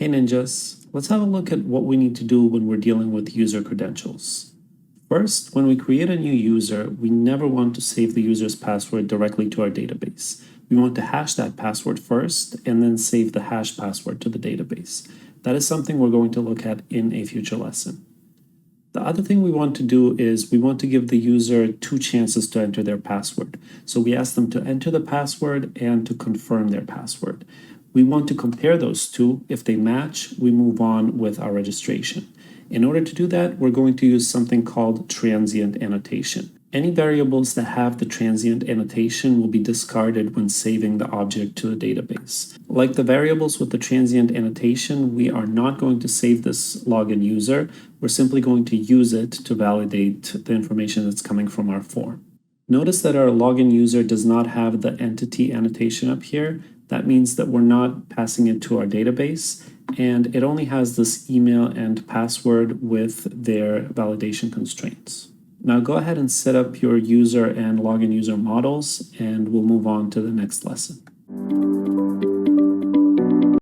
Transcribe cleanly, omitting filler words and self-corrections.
Hey Ninjas, let's have a look at what we need to do when we're dealing with user credentials. First, when we create a new user, we never want to save the user's password directly to our database. We want to hash that password first and then save the hash password to the database. That is something we're going to look at in a future lesson. The other thing we want to do is we want to give the user 2 chances to enter their password. So we ask them to enter the password and to confirm their password. We want to compare those two. If they match, we move on with our registration. In order to do that, we're going to use something called transient annotation. Any variables that have the transient annotation will be discarded when saving the object to the database. Like the variables with the transient annotation, we are not going to save this login user. We're simply going to use it to validate the information that's coming from our form. Notice that our login user does not have the entity annotation up here. That means that we're not passing it to our database, and it only has this email and password with their validation constraints. Now go ahead and set up your user and login user models, and we'll move on to the next lesson.